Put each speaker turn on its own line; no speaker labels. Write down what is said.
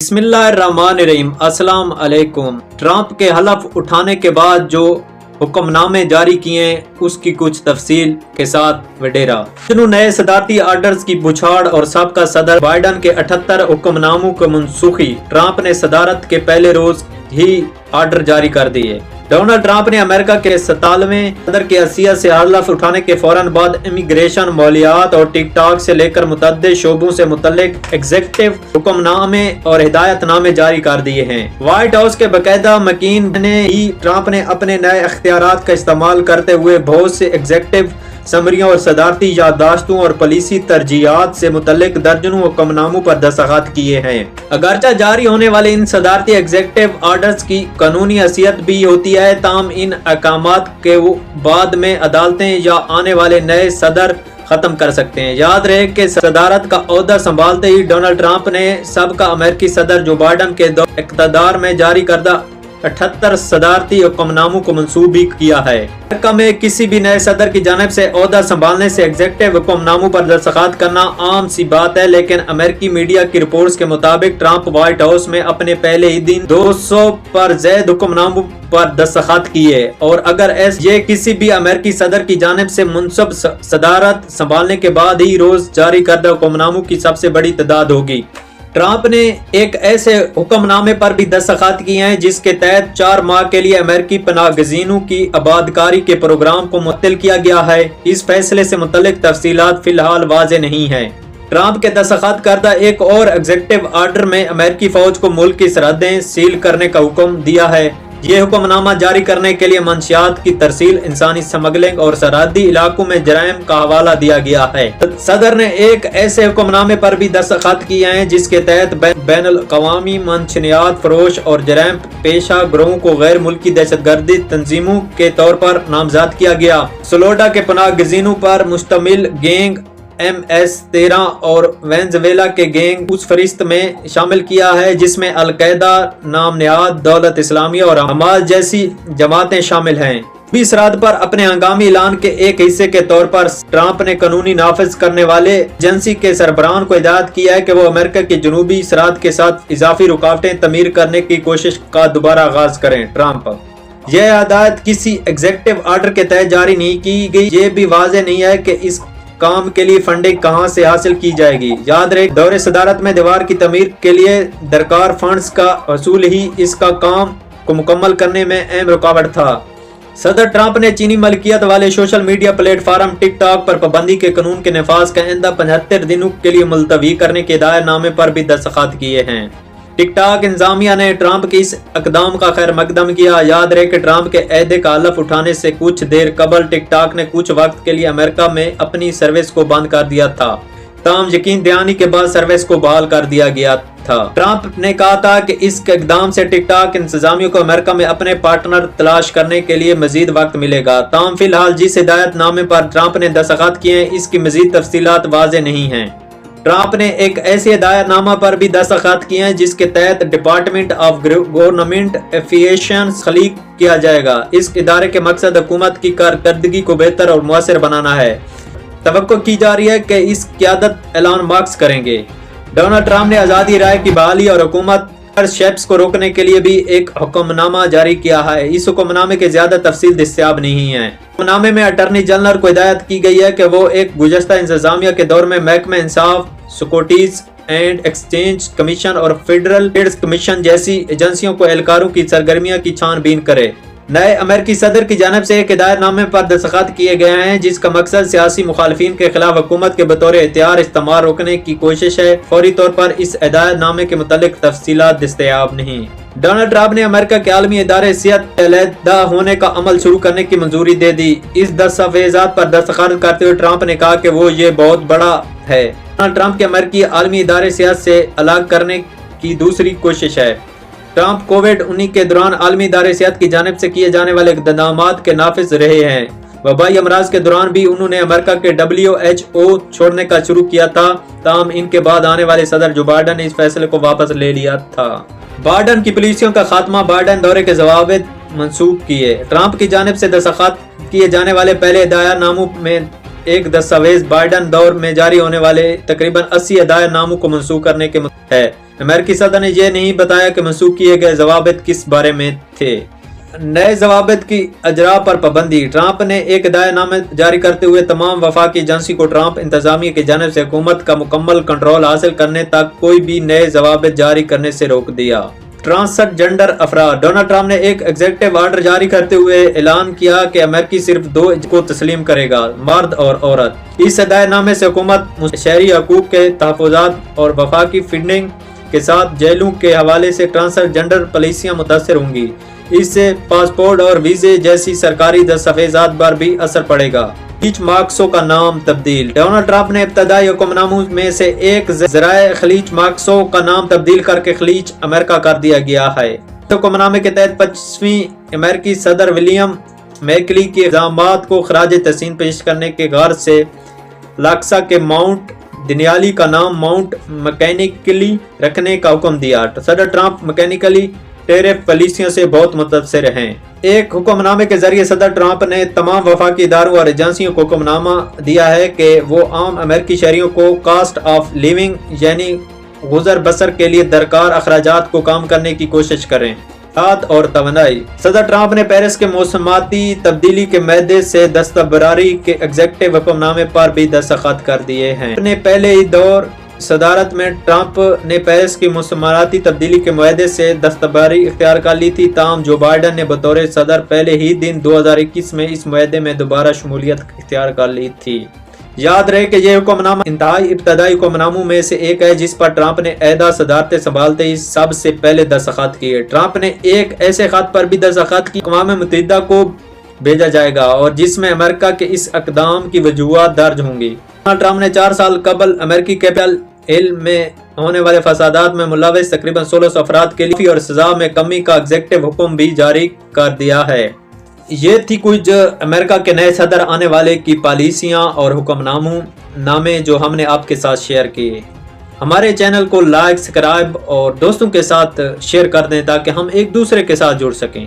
बिस्मिल्लाहिर्रहमानिर्रहीम। अस्सलाम अलैकुम। ट्रंप के हलफ उठाने के बाद जो हुक्मनामे जारी किए उसकी कुछ तफसील के साथ वडेरा। नए सदारती आर्डर्स की बुछाड़ और साबका सदर बाइडन के 78 हुक्मनामों की मनसूखी। ट्रंप ने सदारत के पहले रोज ही आर्डर जारी कर दिए। डोनाल्ड ट्रंप ने अमेरिका के 97वें सदर की हैसियत से हलफ उठाने के फौरन बाद इमिग्रेशन, मालियात और टिक टॉक से लेकर मुतअद्दिद शोबों से मुतल्लिक एग्जीक्यूटिव हुक्मनामे और हिदायतनामे जारी कर दिए हैं। व्हाइट हाउस के बाकायदा मकीन ने ही ट्रंप ने अपने नए अख्तियारात का इस्तेमाल करते हुए बहुत से एग्जीक्यूटिव समरियों और सदारती याददाश्तों और पॉलिसी तरजीहात से मुतल्लिक दर्जनों हुक्मनामों पर दस्तखत किए हैं। अगरचे जारी होने वाले इन सदारती एग्जीक्यूटिव आर्डर्स की कानूनी हैसियत भी होती है, ताहम इन अहकामात के बाद में अदालतें या आने वाले नए सदर खत्म कर सकते हैं। याद रहे कि सदारत का ओहदा संभालते ही डोनाल्ड ट्रंप ने सबका अमेरिकी सदर जो बाइडन के इक़्तिदार में जारी करदा 78 सदारती हुक्मनामों को मंसूब भी किया है। अमेरिका में किसी भी नए सदर की जानिब से ओहदा संभालने से एग्जीक्यूटिव हुक्मनामों पर दस्तखत करना आम सी बात है, लेकिन अमेरिकी मीडिया की रिपोर्ट्स के मुताबिक ट्रंप व्हाइट हाउस में अपने पहले ही दिन 200 पर ज़ायद हुक्मनामों पर दस्तखत किए और अगर ये किसी भी अमेरिकी सदर की जानिब से मुनसब सदारत संभालने के बाद ही रोज जारी करदा हुक्मनामों की सबसे बड़ी तादाद होगी। ट्रंप ने एक ऐसे हुक्मनामे पर भी दस्तखत किए हैं जिसके तहत 4 माह के लिए अमेरिकी पनाहगज़ीनों की आबादकारी के प्रोग्राम को मुअत्तल किया गया है। इस फैसले से मुतल्लिक तफसीलात फिलहाल वाज़ेह नहीं है। ट्रंप के दस्तखत करदा एक और एग्जीक्यूटिव आर्डर में अमेरिकी फौज को मुल्क की सरहदें सील करने का हुक्म दिया है। ये हुक्मनामा जारी करने के लिए मंशियात की तरसील, इंसानी स्मगलिंग और सरहदी इलाकों में जराइम का हवाला दिया गया है। सदर ने एक ऐसे हुक्मनामे पर भी दस्तखत किए हैं जिसके तहत बैनुल अक़वामी मंशनियात फरोश और जराइम पेशा गिरोहों को गैर मुल्की दहशतगर्दी तंजीमों के तौर पर नामजद किया गया। फ्लोरिडा के पनाहगज़ीनों पर मुश्तमिल गैंग MS-13 और वेनेज़ुएला के गैंग उस फरिश्त में शामिल किया है जिसमें अल-कायदा, नाम नेहाद, दौलत इस्लामिया और हमास जैसी जमातें शामिल हैं। भी सरहद पर अपने हंगामी ऐलान के एक हिस्से के तौर पर ट्रंप ने कानूनी नाफिज करने वाले एजेंसी के सरबराहान को हिदायत किया है कि वो अमेरिका की जनूबी सरहद के साथ इजाफी रुकावटें तमीर करने की कोशिश का दोबारा आगाज करें। ट्रंप यह हिदायत किसी एग्जीक्यूटिव आर्डर के तहत जारी नहीं की गई। ये भी वाज़ेह नहीं है कि इस काम के लिए फंडिंग कहां से हासिल की जाएगी। याद रहे दौरे सदारत में दीवार की तमीर के लिए दरकार फंड्स का वसूल ही इसका काम को मुकम्मल करने में अहम रुकावट था। सदर ट्रंप ने चीनी मलकियत वाले social media platform tick tock पर पाबंदी के कानून के नफाज का आइंदा 75 दिनों के लिए मुलतवी करने के हिदायतनामे पर भी दस्तखत किए हैं। टिक टॉक इंतजामिया ने ट्रंप के इस इक़दाम का खैर मकदम किया। याद रहे कि ट्रंप के अहदे का हलफ उठाने से कुछ देर कबल टिक टॉक ने कुछ वक्त के लिए अमेरिका में अपनी सर्विस को बंद कर दिया था, ताहम यकीन दहानी के बाद सर्विस को बहाल कर दिया गया था। ट्रंप ने कहा था कि इस इक़दाम से टिक टॉक इंतजामिया को अमेरिका में अपने पार्टनर तलाश करने के लिए मजीद वक्त मिलेगा। ताहम फिलहाल जिस हिदायतनामे पर ट्रंप ने दस्तखत किए हैं इसकी मजीद तफसीलात वाज़ेह नहीं है। ट्रंप ने एक ऐसे हिदायतनामा पर भी दस्तखत किए हैं जिसके तहत department of government efficiency Khaleeq किया जाएगा। इस इदारे के मकसद हुकूमत की कारकर्दगी को बेहतर और मुअस्सर बनाना है। तवक्को की जा रही है कि इस क़यादत एलन मस्क करेंगे। डोनाल्ड ट्रंप ने आज़ादी राय की बहाली और हुकूमत शेप्स को रोकने के लिए भी एक हुक्मनामा जारी किया है। इस हुक्मनामे के ज्यादा तफसील दस्तयाब नहीं है। हुक्मनामे में अटॉर्नी जनरल को हिदायत की गई है कि वो एक गुज़श्ता इंतजामिया के दौर में महकमा इंसाफ, सिक्योरिटीज एंड एक्सचेंज कमीशन और फेडरल ट्रेड कमीशन जैसी एजेंसियों को एहलकारों की सरगर्मियों की छानबीन करे। नए अमेरिकी सदर की जानिब से एक हिदायतनामे पर दस्तखत किए गए हैं जिसका मकसद सियासी मुखालिफिन के खिलाफ हुकूमत के बतौर एहतियार इस्तेमाल रोकने की कोशिश है। फौरी तौर पर इस हिदायतनामे के मुतालिक तफसीलात दस्तयाब नहीं। डोनाल्ड ट्रंप ने अमेरिका के आलमी इदारे सेहत अलहदा होने का अमल शुरू करने की मंजूरी दे दी। इस दस्तावेजात पर दस्तखत करते हुए ट्रंप ने कहा कि वो ये बहुत बड़ा है। डोनाल्ड ट्रंप के अमेरिकी आलमी इदारे सेहत से अलग करने की दूसरी कोशिश है। ट्रंप कोविड-19 के दौरान आलमी इदारे सेहत की जानिब से किए जाने वाले इक़दामात के नाफिज रहे हैं। वबाई अमराज के दौरान भी उन्होंने अमेरिका के WHO छोड़ने का शुरू किया था, ताहम इनके बाद आने वाले सदर जो बाइडन ने इस फैसले को वापस ले लिया था। बाइडन की पॉलिसियों का खात्मा, बाइडन दौरे के जवाब मंसूब किए। ट्रंप की जानिब से दस्तखत किए जाने वाले पहले हिदायतनामों में एक दस्तावेज बाइडन दौर में जारी होने वाले तकरीबन 80 हिदायतनामों को मंसूख करने के है। امریکی صدر نے یہ نہیں بتایا کہ منسوخ کیے گئے ضوابط کس بارے میں تھے۔ نئے ضوابط کی اجرا پر پابندی۔ ٹرمپ نے ایک ہدایت نامہ جاری کرتے ہوئے تمام وفاقی ایجنسی کو ٹرمپ انتظامیہ کی جانب سے حکومت کا مکمل کنٹرول حاصل کرنے تک کوئی بھی نئے ضوابط جاری کرنے سے روک دیا۔ ٹرانسجنڈر افراد۔ ڈونلڈ ٹرمپ نے ایک ایگزیکٹو آرڈر جاری کرتے ہوئے اعلان کیا کہ امریکی صرف 2 کو تسلیم کرے گا، مرد اور عورت۔ اس ہدایت نامے سے حکومت شہری حقوق کے تحفظات اور وفاقی فنڈنگ کے ساتھ جیلوں کے حوالے سے ٹرانسجنڈر پالیسیاں متاثر ہوں گی۔ اس سے پاسپورٹ اور ویزے جیسی سرکاری دستاویزات پر بھی اثر پڑے گا۔ خلیج ماکسو کا نام تبدیل۔ ڈونلڈ ٹرمپ نے ابتدائی حکم ناموں میں سے ایک ذرائع خلیج ماکسو کا نام تبدیل کر کے خلیج امریکہ کر دیا گیا ہے۔ حکم نامے کے تحت 25ویں امریکی صدر ولیم میکلی کے اقدامات کو خراج تحسین پیش کرنے کے غرض سے لاکسا کے ماؤنٹ دنیالی کا نام ماؤنٹ مکینیکلی رکھنے کا حکم دیا۔ صدر ٹرمپ مکینیکلی ٹیرف پالیسیوں سے بہت متاثر ہیں۔ ایک حکم نامے کے ذریعے صدر ٹرمپ نے تمام وفاقی اداروں اور ایجنسیوں کو حکم نامہ دیا ہے کہ وہ عام امریکی شہریوں کو کاسٹ آف لیونگ یعنی گزر بسر کے لیے درکار اخراجات کو کم کرنے کی کوشش کریں۔ اور توانائی۔ صدر ٹرمپ نے پیرس کے موسمیاتی تبدیلی کے معاہدے سے دستبرداری کے ایگزیکٹو حکم نامے پر بھی دستخط کر دیے ہیں۔ اپنے پہلے ہی دور صدارت میں ٹرمپ نے پیرس کی موسمیاتی تبدیلی کے معاہدے سے دستبرداری اختیار کر لی تھی، تاہم جو بائیڈن نے بطور صدر پہلے ہی دن 2021 میں اس معاہدے میں دوبارہ شمولیت اختیار کر لی تھی۔ یاد رہے کہ یہ حکم نامہ انتہائی ابتدائی حکم ناموں میں سے ایک ہے جس پر ٹرمپ نے عہدہ صدارتیں سنبھالتے ہی سب سے پہلے دستخط کیے۔ ٹرمپ نے ایک ایسے خط پر بھی دستخط کی اقوام متحدہ کو بھیجا جائے گا اور جس میں امریکہ کے اس اقدام کی وجوہات درج ہوں گی۔ ٹرمپ نے 4 سال قبل امریکی کیپٹل ہل میں ہونے والے فسادات میں ملوث تقریباً 1600 افراد کے لیے اور سزا میں کمی کا ایگزیکٹو حکم بھی جاری کر دیا ہے۔ یہ تھی کچھ امریکہ کے نئے صدر آنے والے کی پالیسیاں اور حکم نامے جو ہم نے آپ کے ساتھ شیئر کیے۔ ہمارے چینل کو لائک، سبسکرائب اور دوستوں کے ساتھ شیئر کر دیں تاکہ ہم ایک دوسرے کے ساتھ جڑ سکیں۔